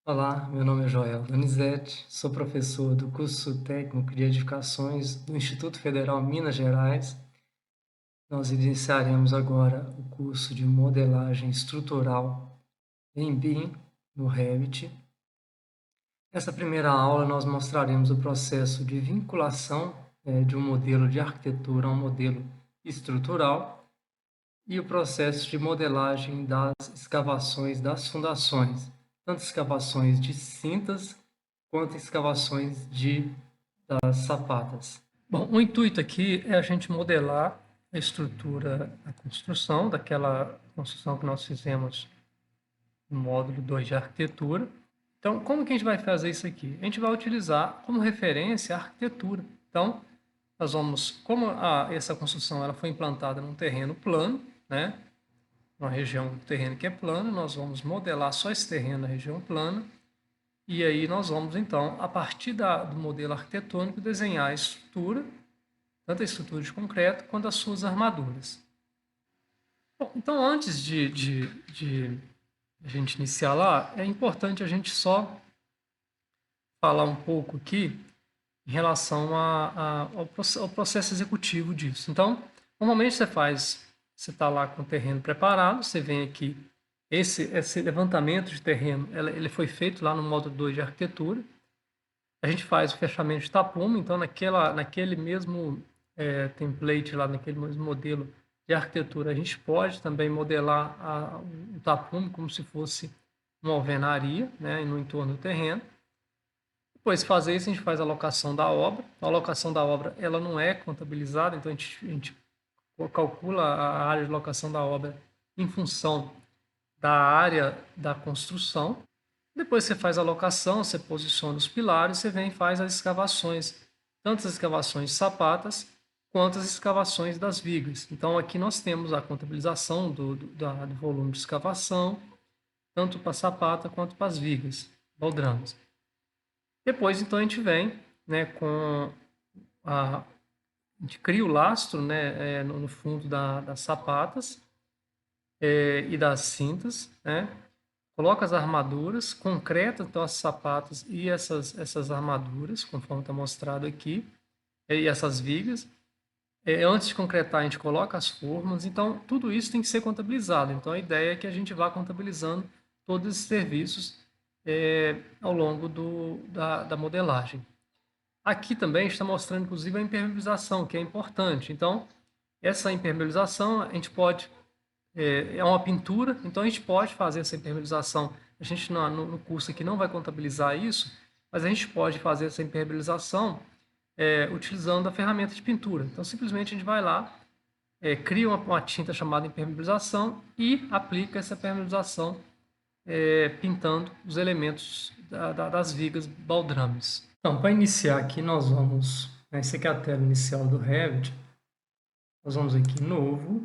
Olá, meu nome é Joel Donizete, sou professor do curso técnico de edificações do Instituto Federal Minas Gerais. Nós iniciaremos agora o curso de modelagem estrutural em BIM no Revit. Nessa primeira aula nós mostraremos o processo de vinculação de um modelo de arquitetura a um modelo estrutural e o processo de modelagem das escavações das fundações, tanto escavações de cintas quanto escavações das sapatas. Bom, o intuito aqui é a gente modelar a estrutura, a construção daquela construção que nós fizemos no módulo 2 de arquitetura. Então, como que a gente vai fazer isso aqui? A gente vai utilizar como referência a arquitetura. Então, nós vamos, como essa construção ela foi implantada num terreno plano, né? Uma região do terreno que é plano, nós vamos modelar só esse terreno na região plana, e aí nós vamos, então, a partir do modelo arquitetônico, desenhar a estrutura, tanto a estrutura de concreto quanto as suas armaduras. Bom, então, antes de a gente iniciar lá, é importante a gente só falar um pouco aqui em relação ao processo executivo disso. Então, normalmente você está lá com o terreno preparado, você vem aqui, esse levantamento de terreno, ele foi feito lá no módulo 2 de arquitetura. A gente faz o fechamento de tapume, então naquele mesmo template lá, naquele mesmo modelo de arquitetura, a gente pode também modelar o tapume como se fosse uma alvenaria, né, no entorno do terreno. Depois de fazer isso, a gente faz a alocação da obra. A alocação da obra ela não é contabilizada, então a gente calcula a área de locação da obra em função da área da construção. Depois você faz a locação, você posiciona os pilares, você vem e faz as escavações, tanto as escavações de sapatas quanto as escavações das vigas. Então aqui nós temos a contabilização do volume de escavação, tanto para a sapata quanto para as vigas, baldrames. Depois, então, a gente vem, né, a gente cria o lastro, né, no fundo das sapatas e das cintas, né, coloca as armaduras, concreta então as sapatas e essas armaduras, conforme está mostrado aqui, e essas vigas. Antes de concretar, a gente coloca as formas, então tudo isso tem que ser contabilizado. Então a ideia é que a gente vá contabilizando todos esses serviços ao longo da modelagem. Aqui também está mostrando, inclusive, a impermeabilização, que é importante. Então, essa impermeabilização, a gente pode... É uma pintura, então a gente pode fazer essa impermeabilização. A gente, no curso aqui, não vai contabilizar isso, mas a gente pode fazer essa impermeabilização utilizando a ferramenta de pintura. Então, simplesmente, a gente vai lá, cria uma tinta chamada impermeabilização e aplica essa impermeabilização pintando os elementos das vigas baldrames. Então, para iniciar aqui, nós vamos... Essa aqui é a tela inicial do Revit. Nós vamos aqui em Novo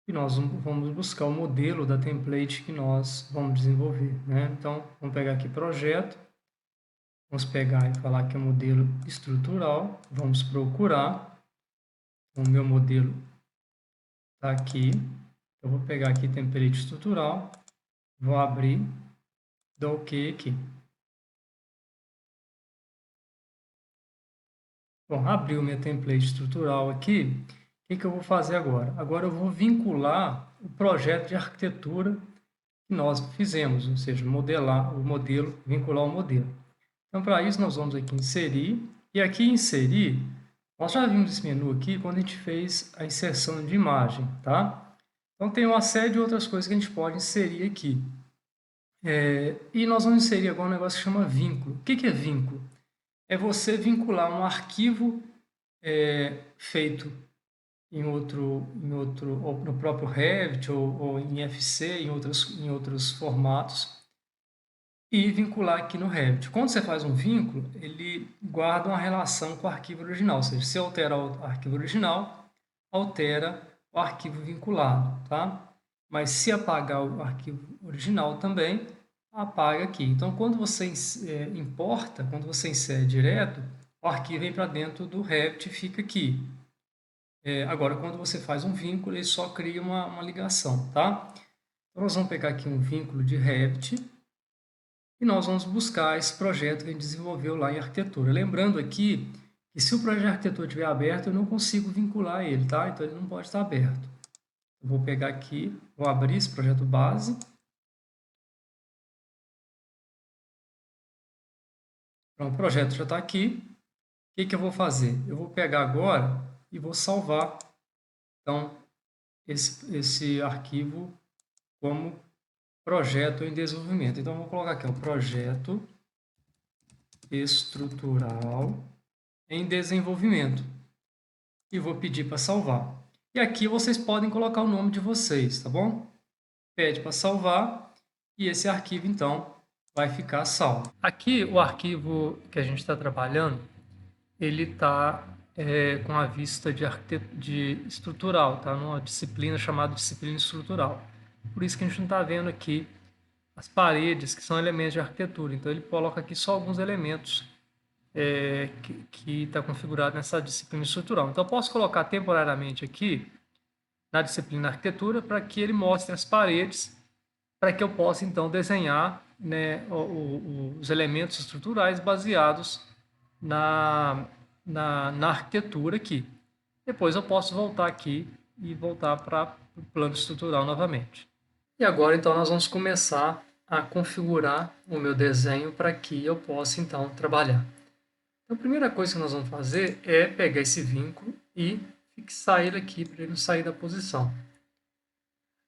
e nós vamos buscar o modelo da template que nós vamos desenvolver, né? Então, vamos pegar aqui Projeto. Vamos pegar e falar que é modelo estrutural. Vamos procurar. O meu modelo está aqui. Eu vou pegar aqui template estrutural. Vou abrir. Dou OK aqui. Bom, abriu minha template estrutural aqui. O que eu vou fazer agora? Agora eu vou vincular o projeto de arquitetura que nós fizemos, ou seja, modelar o modelo, vincular o modelo. Então, para isso, nós vamos aqui em inserir, e aqui em inserir, nós já vimos esse menu aqui quando a gente fez a inserção de imagem, tá? Então, tem uma série de outras coisas que a gente pode inserir aqui. E nós vamos inserir agora um negócio que chama vínculo. O que é vínculo? É você vincular um arquivo feito ou no próprio Revit ou em FC, em outros formatos, e vincular aqui no Revit. Quando você faz um vínculo, ele guarda uma relação com o arquivo original, ou seja, se alterar o arquivo original, altera o arquivo vinculado, tá? Mas se apagar o arquivo original também, apaga aqui. Então, quando você importa, quando você insere direto, o arquivo vem para dentro do Revit e fica aqui. Agora, quando você faz um vínculo, ele só cria uma ligação, tá? Então, nós vamos pegar aqui um vínculo de Revit e nós vamos buscar esse projeto que a gente desenvolveu lá em arquitetura. Lembrando aqui que se o projeto de arquitetura estiver aberto, eu não consigo vincular ele, tá? Então ele não pode estar aberto. Eu vou pegar aqui, vou abrir esse projeto base. Pronto, o projeto já está aqui. O que eu vou fazer? Eu vou pegar agora e vou salvar, então, esse arquivo como projeto em desenvolvimento. Então, eu vou colocar aqui, o projeto estrutural em desenvolvimento. E vou pedir para salvar. E aqui vocês podem colocar o nome de vocês, tá bom? Pede para salvar e esse arquivo, então, vai ficar salvo. Aqui, o arquivo que a gente está trabalhando, ele está com a vista de estrutural, tá? Numa disciplina chamada disciplina estrutural. Por isso que a gente não está vendo aqui as paredes, que são elementos de arquitetura. Então, ele coloca aqui só alguns elementos que está configurado nessa disciplina estrutural. Então, eu posso colocar temporariamente aqui na disciplina arquitetura para que ele mostre as paredes, para que eu possa, então, desenhar, né, os elementos estruturais baseados na arquitetura aqui. Depois eu posso voltar aqui e voltar para o plano estrutural novamente. E agora, então, nós vamos começar a configurar o meu desenho para que eu possa, então, trabalhar. Então, a primeira coisa que nós vamos fazer é pegar esse vínculo e fixar ele aqui para ele não sair da posição.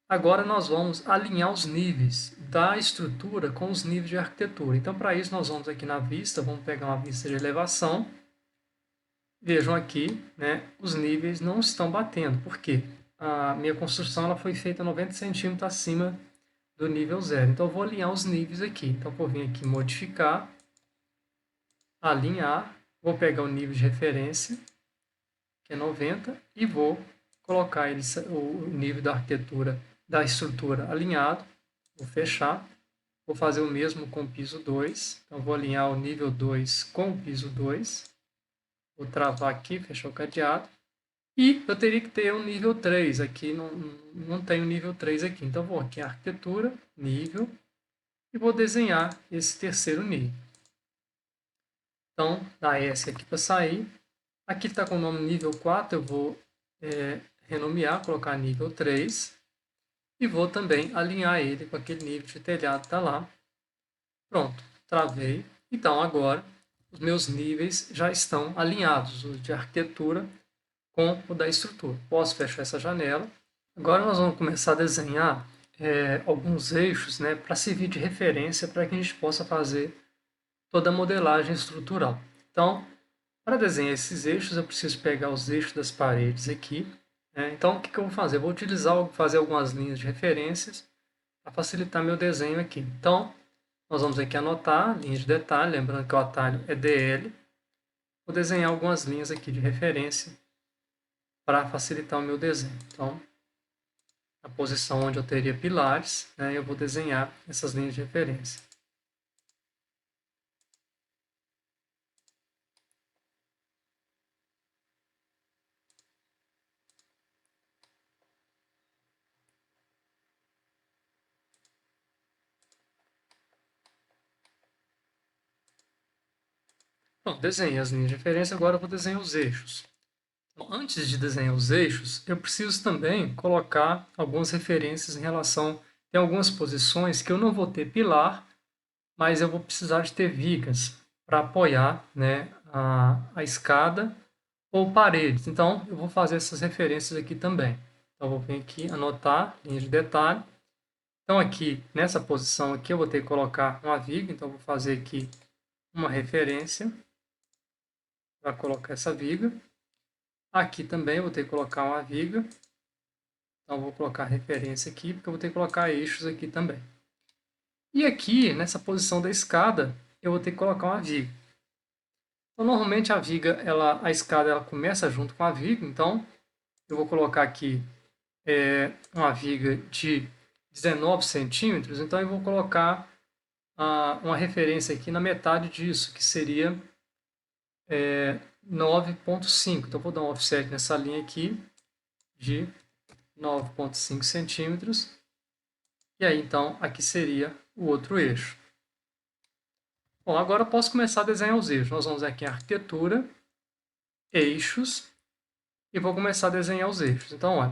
Agora nós vamos alinhar os níveis da estrutura com os níveis de arquitetura. Então, para isso, nós vamos aqui na vista, vamos pegar uma vista de elevação. Vejam aqui, né, os níveis não estão batendo. Por quê? A minha construção ela foi feita 90 centímetros acima do nível 0. Então, eu vou alinhar os níveis aqui. Então, eu vou vir aqui em modificar, alinhar, vou pegar o nível de referência, que é 90, e vou colocar ele, o nível da arquitetura, da estrutura alinhado, vou fechar, vou fazer o mesmo com o piso 2, então vou alinhar o nível 2 com o piso 2, vou travar aqui, fechar o cadeado, e eu teria que ter um nível 3 aqui, não tem o nível 3 aqui, então vou aqui em arquitetura, nível, e vou desenhar esse terceiro nível. Então, dá S aqui para sair. Aqui está com o nome nível 4, eu vou renomear, colocar nível 3. E vou também alinhar ele com aquele nível de telhado que está lá. Pronto, travei. Então, agora, os meus níveis já estão alinhados, o de arquitetura com o da estrutura. Posso fechar essa janela. Agora nós vamos começar a desenhar alguns eixos, né, para servir de referência para que a gente possa fazer toda a modelagem estrutural. Então, para desenhar esses eixos, eu preciso pegar os eixos das paredes aqui. Então, o que eu vou fazer? Eu vou fazer algumas linhas de referências para facilitar meu desenho aqui. Então, nós vamos aqui anotar linhas de detalhe, lembrando que o atalho é DL. Vou desenhar algumas linhas aqui de referência para facilitar o meu desenho. Então, a posição onde eu teria pilares, eu vou desenhar essas linhas de referência. Bom, desenhei as linhas de referência, agora eu vou desenhar os eixos. Então, antes de desenhar os eixos, eu preciso também colocar algumas referências em relação... Tem algumas posições que eu não vou ter pilar, mas eu vou precisar de ter vigas para apoiar, né, a escada ou paredes. Então, eu vou fazer essas referências aqui também. Então, eu vou vir aqui, anotar, linha de detalhe. Então, aqui, nessa posição aqui, eu vou ter que colocar uma viga. Então, eu vou fazer aqui uma referência para colocar essa viga. Aqui também eu vou ter que colocar uma viga. Então, eu vou colocar referência aqui, porque eu vou ter que colocar eixos aqui também. E aqui, nessa posição da escada, eu vou ter que colocar uma viga. Então, normalmente a viga, a escada ela começa junto com a viga, então eu vou colocar aqui uma viga de 19 centímetros, então eu vou colocar uma referência aqui na metade disso, que seria 9,5. Então, vou dar um offset nessa linha aqui de 9,5 centímetros. E aí, então, aqui seria o outro eixo. Bom, agora eu posso começar a desenhar os eixos. Nós vamos aqui em arquitetura, eixos, e vou começar a desenhar os eixos. Então, olha,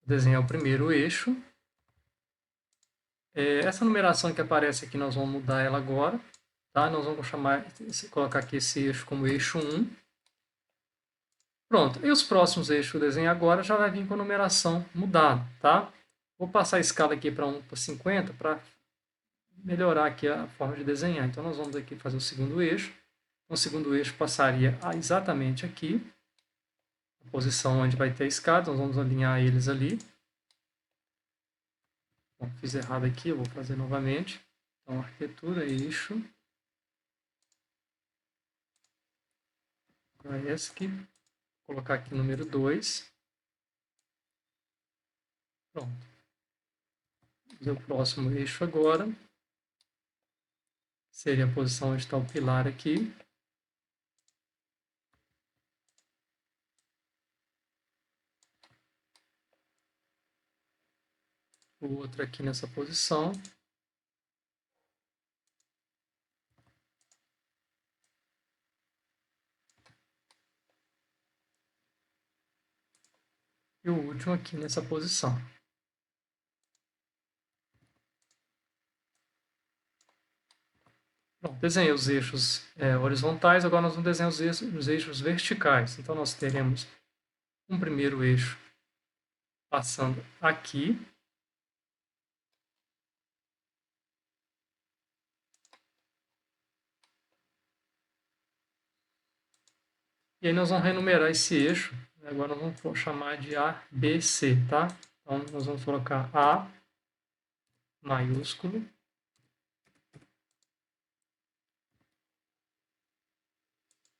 vou desenhar o primeiro eixo. Essa numeração que aparece aqui, nós vamos mudar ela agora. Tá? Nós vamos colocar aqui esse eixo como eixo 1. Pronto, e os próximos eixos que eu desenho agora já vai vir com a numeração mudada, tá? Vou passar a escala aqui para 1/50 para melhorar aqui a forma de desenhar. Então, nós vamos aqui fazer o segundo eixo. O segundo eixo passaria exatamente aqui, a posição onde vai ter a escada. Nós vamos alinhar eles ali. Bom, fiz errado aqui, eu vou fazer novamente. Então, arquitetura, eixo. Agora esse aqui. Vou colocar aqui o número 2. Pronto. Vou fazer o próximo eixo agora. Seria a posição onde está o pilar aqui. O outro aqui nessa posição. E o último aqui nessa posição. Pronto, desenhei os eixos horizontais, agora nós vamos desenhar os eixos verticais. Então, nós teremos um primeiro eixo passando aqui. E aí nós vamos renumerar esse eixo. Agora nós vamos chamar de A, B, C, tá? Então, nós vamos colocar A maiúsculo.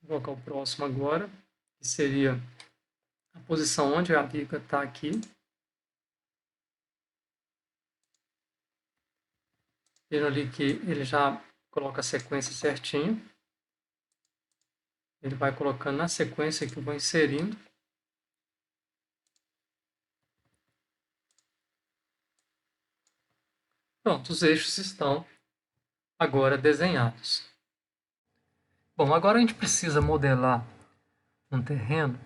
Vou colocar o próximo agora, que seria a posição onde a viga está aqui. Vejam ali que ele já coloca a sequência certinho. Ele vai colocando na sequência que eu vou inserindo. Pronto, os eixos estão agora desenhados. Bom, agora a gente precisa modelar um terreno.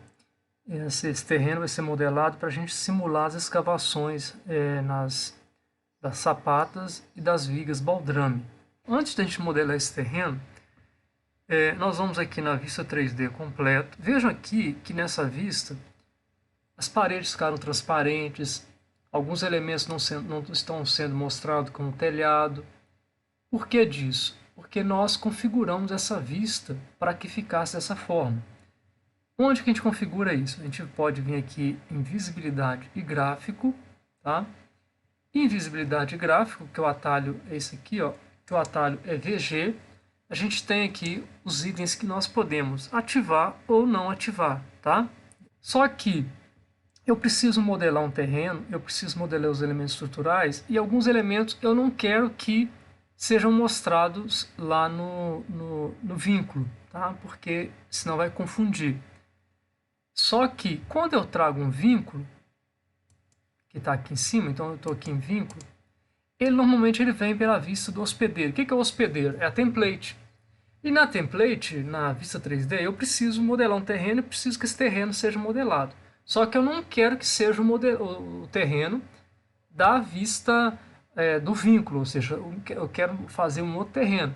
Esse terreno vai ser modelado para a gente simular as escavações das sapatas e das vigas baldrame. Antes de a gente modelar esse terreno, nós vamos aqui na vista 3D completo. Vejam aqui que nessa vista as paredes ficaram transparentes, alguns elementos não estão sendo mostrados como telhado. Por que disso? Porque nós configuramos essa vista para que ficasse dessa forma. Onde que a gente configura isso? A gente pode vir aqui em visibilidade e gráfico, tá? Em visibilidade e gráfico, que o atalho é esse aqui, ó, que o atalho é VG, a gente tem aqui os itens que nós podemos ativar ou não ativar, tá? Só que eu preciso modelar um terreno, eu preciso modelar os elementos estruturais e alguns elementos eu não quero que sejam mostrados lá no vínculo, tá? Porque senão vai confundir. Só que quando eu trago um vínculo, que está aqui em cima, então eu estou aqui em vínculo, ele normalmente vem pela vista do hospedeiro. O que é o hospedeiro? É a template. E na template, na vista 3D, eu preciso modelar um terreno e preciso que esse terreno seja modelado. Só que eu não quero que seja o terreno da vista do vínculo, ou seja, eu quero fazer um outro terreno.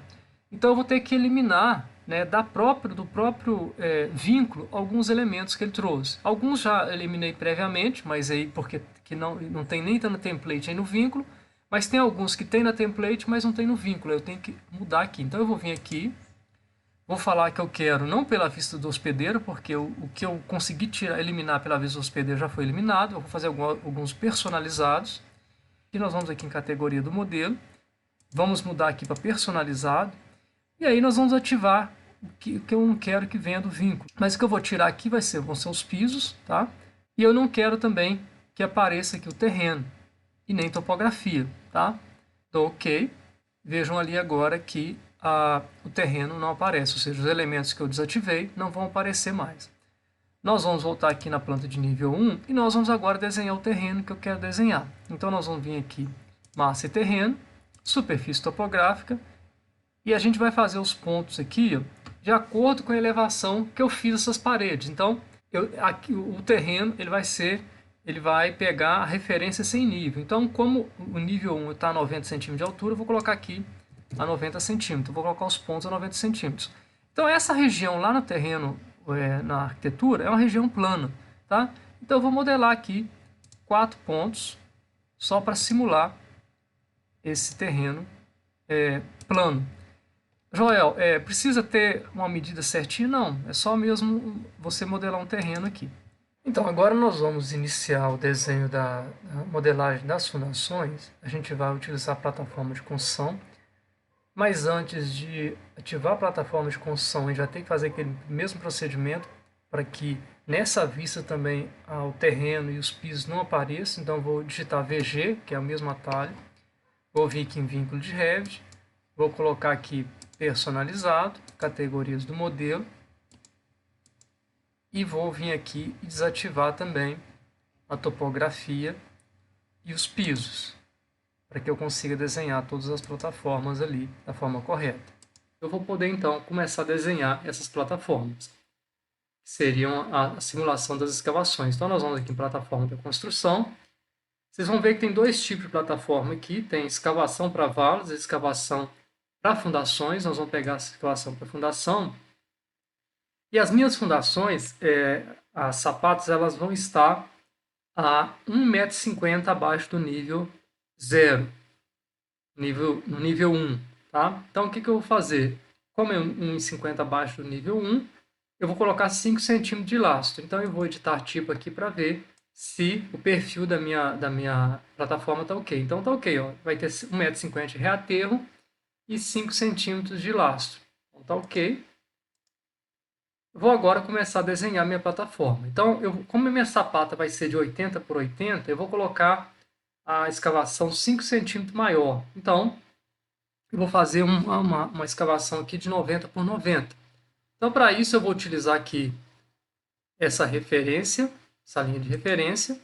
Então eu vou ter que eliminar, né, do próprio vínculo alguns elementos que ele trouxe. Alguns já eliminei previamente, mas aí porque que não tem nem na template nem no vínculo, mas tem alguns que tem na template, mas não tem no vínculo. Eu tenho que mudar aqui. Então eu vou vir aqui, vou falar que eu quero não pela vista do hospedeiro, porque o que eu consegui eliminar pela vista do hospedeiro já foi eliminado. Eu vou fazer alguns personalizados. E nós vamos aqui em categoria do modelo. Vamos mudar aqui para personalizado. E aí nós vamos ativar o que eu não quero que venha do vínculo. Mas o que eu vou tirar aqui vão ser os pisos, tá? E eu não quero também que apareça aqui o terreno e nem topografia, tá? Dou OK. Vejam ali agora que o terreno não aparece, ou seja, os elementos que eu desativei não vão aparecer mais. Nós vamos voltar aqui na planta de nível 1 e nós vamos agora desenhar o terreno que eu quero desenhar. Então nós vamos vir aqui, massa e terreno, superfície topográfica, e a gente vai fazer os pontos aqui, ó, de acordo com a elevação que eu fiz essas paredes. Então, aqui, o terreno ele vai pegar a referência sem nível. Então, como o nível 1 está a 90 centímetros de altura, eu vou colocar aqui a 90 centímetros. Eu vou colocar os pontos a 90 centímetros. Então, essa região lá no terreno, na arquitetura, é uma região plana. Tá? Então, eu vou modelar aqui 4 pontos, só para simular esse terreno plano. Joel, precisa ter uma medida certinha? Não, é só mesmo você modelar um terreno aqui. Então, agora nós vamos iniciar o desenho da modelagem das fundações. A gente vai utilizar a plataforma de construção, mas antes de ativar a plataforma de construção, a gente vai ter que fazer aquele mesmo procedimento para que nessa vista também o terreno e os pisos não apareçam. Então, vou digitar VG, que é o mesmo atalho, vou vir aqui em vínculo de Revit, vou colocar aqui personalizado, categorias do modelo, e vou vir aqui e desativar também a topografia e os pisos, para que eu consiga desenhar todas as plataformas ali da forma correta. Eu vou poder então começar a desenhar essas plataformas, que seriam a simulação das escavações. Então nós vamos aqui em plataforma de construção. Vocês vão ver que tem dois tipos de plataforma aqui, tem escavação para valas e escavação para fundações. Nós vamos pegar a escavação para fundação. E as minhas fundações, as sapatas, elas vão estar a 1,50 m abaixo do nível 0, no nível 1. Tá? Então, o que eu vou fazer? Como é 1,50 m abaixo do nível 1, eu vou colocar 5 centímetros de lastro. Então, eu vou editar tipo aqui para ver se o perfil da minha plataforma está ok. Então, está ok. Ó. Vai ter 1,50 m de reaterro e 5 centímetros de lastro. Então, está ok. Vou agora começar a desenhar minha plataforma. Então, como a minha sapata vai ser de 80 por 80, eu vou colocar a escavação 5 centímetros maior. Então, eu vou fazer uma escavação aqui de 90 por 90. Então, para isso, eu vou utilizar aqui essa referência, essa linha de referência,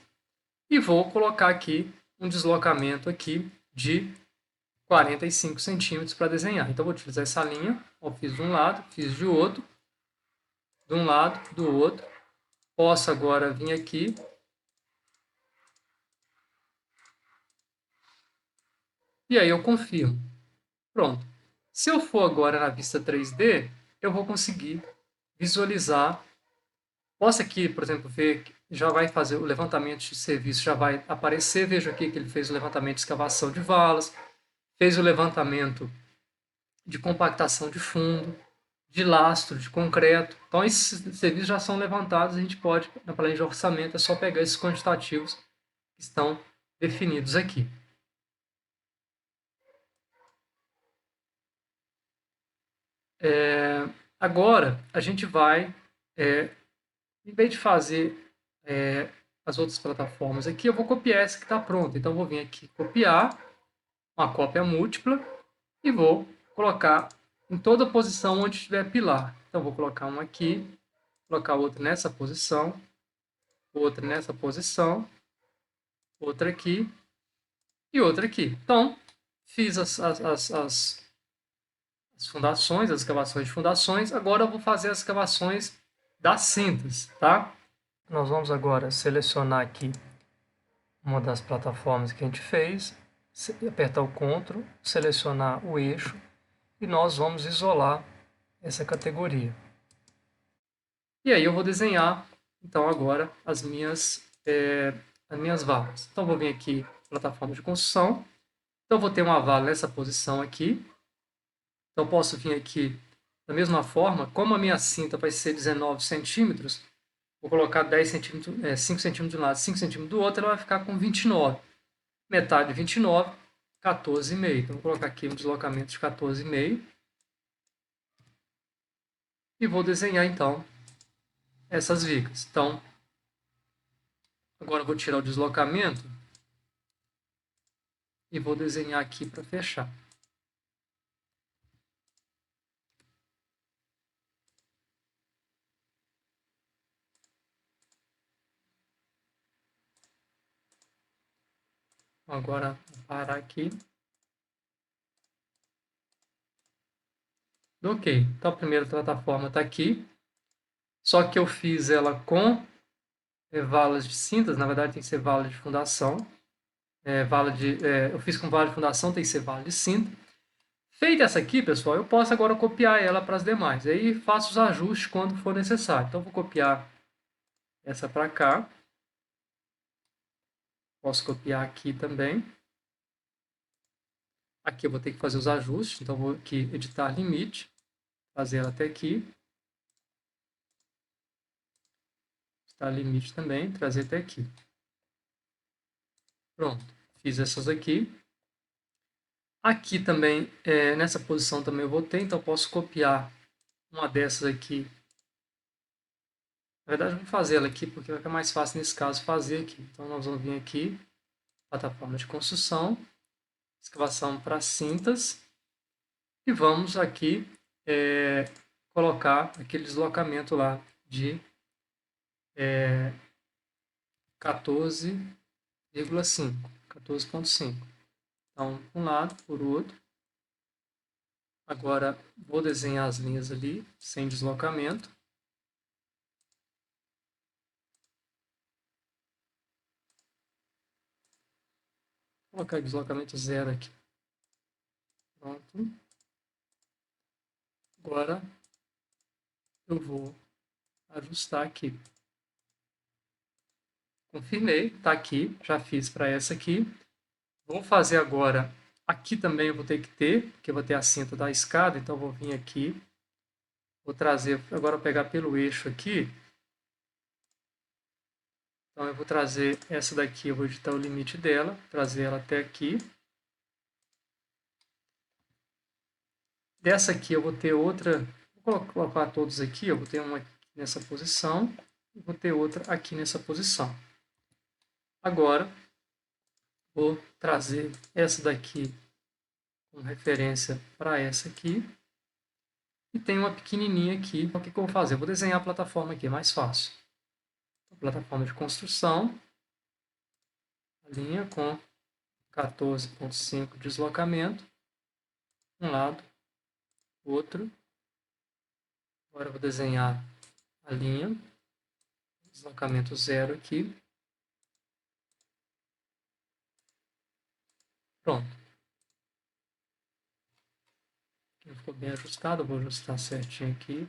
e vou colocar aqui um deslocamento aqui de 45 centímetros para desenhar. Então, vou utilizar essa linha, eu fiz de um lado, fiz de outro, de um lado, do outro. Posso agora vir aqui e aí eu confirmo. Pronto. Se eu for agora na vista 3D, eu vou conseguir visualizar. Posso aqui, por exemplo, ver que já vai fazer o levantamento de serviço, já vai aparecer. Vejo aqui que ele fez o levantamento de escavação de valas, fez o levantamento de compactação de fundo, de lastro, de concreto. Então, esses serviços já são levantados. A gente pode, na planilha de orçamento, é só pegar esses quantitativos que estão definidos aqui. Agora, a gente vai, em vez de fazer as outras plataformas aqui, eu vou copiar essa que está pronta. Então, eu vou vir aqui copiar, uma cópia múltipla, e vou colocar em toda posição onde tiver pilar. Então, vou colocar uma aqui, colocar outra nessa posição, outra nessa posição, outra aqui e outra aqui. Então, fiz as fundações, as escavações de fundações. Agora eu vou fazer as escavações das cintas, tá? Nós vamos agora selecionar aqui uma das plataformas que a gente fez, apertar o Ctrl, selecionar o eixo e nós vamos isolar essa categoria. E aí eu vou desenhar, então, agora as minhas valas. Então, vou vir aqui, plataforma de construção. Então, vou ter uma vala nessa posição aqui. Então, posso vir aqui da mesma forma, como a minha cinta vai ser 19 centímetros, vou colocar 10 centímetros, 5 centímetros de um lado, 5 centímetros do outro, ela vai ficar com 29. Metade de 29, 14,5. Então, vou colocar aqui um deslocamento de 14,5. E vou desenhar, então, essas vigas. Então, agora eu vou tirar o deslocamento e vou desenhar aqui para fechar. Agora, vou parar aqui. Ok, então a primeira plataforma está aqui, só que eu fiz ela com valas de cintas, na verdade tem que ser vala de fundação, eu fiz com vala de fundação, tem que ser vala de cinta. Feita essa aqui, pessoal, eu posso agora copiar ela para as demais, aí faço os ajustes quando for necessário. Então vou copiar essa para cá, posso copiar aqui também. Aqui eu vou ter que fazer os ajustes, então vou aqui editar limite, fazer ela até aqui. Editar limite também, trazer até aqui. Pronto, fiz essas aqui. Aqui também, nessa posição também eu vou ter, então eu posso copiar uma dessas aqui. Na verdade, eu vou fazer ela aqui, porque vai ficar mais fácil nesse caso fazer aqui. Então nós vamos vir aqui, plataforma de construção, escavação para cintas, e vamos aqui colocar aquele deslocamento lá de 14,5. 14,5. Então, um lado, por outro. Agora, vou desenhar as linhas ali, sem deslocamento. Vou colocar deslocamento zero aqui. Pronto. Agora, eu vou ajustar aqui. Confirmei, está aqui, já fiz para essa aqui. Vou fazer agora, aqui também eu vou ter que ter, porque eu vou ter a cinta da escada, então eu vou vir aqui, vou trazer, agora pegar pelo eixo aqui. Então eu vou trazer essa daqui, eu vou editar o limite dela, trazer ela até aqui. Dessa aqui eu vou ter outra, vou colocar todos aqui, eu vou ter uma nessa posição, e vou ter outra aqui nessa posição. Agora, vou trazer essa daqui como referência para essa aqui. E tem uma pequenininha aqui. Então, o que eu vou fazer? Eu vou desenhar a plataforma aqui, é mais fácil. Plataforma de construção. Linha com 14,5 de deslocamento. Um lado, outro. Agora eu vou desenhar a linha. Deslocamento zero aqui. Pronto. Aqui ficou bem ajustado. Eu vou ajustar certinho aqui.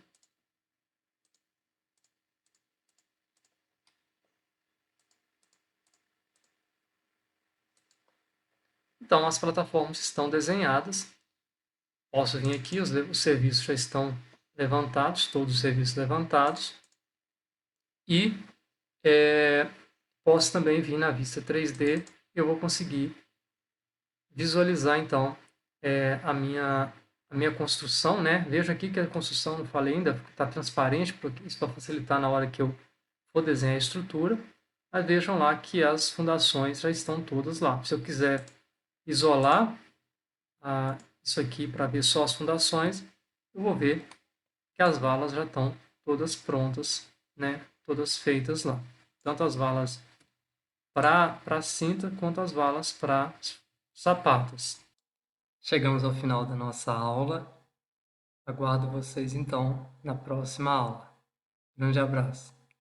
Então, as plataformas estão desenhadas. Posso vir aqui, os serviços já estão levantados, todos os serviços levantados. E posso também vir na vista 3D, eu vou conseguir visualizar, então, a minha construção, né? Veja aqui que a construção, não falei ainda, está transparente, porque isso vai facilitar na hora que eu for desenhar a estrutura. Mas vejam lá que as fundações já estão todas lá. Se eu quiser isolar isso aqui para ver só as fundações, eu vou ver que as valas já estão todas prontas, né? Todas feitas lá. Tanto as valas para cinta quanto as valas para sapatos. Chegamos ao final da nossa aula. Aguardo vocês então na próxima aula. Grande abraço.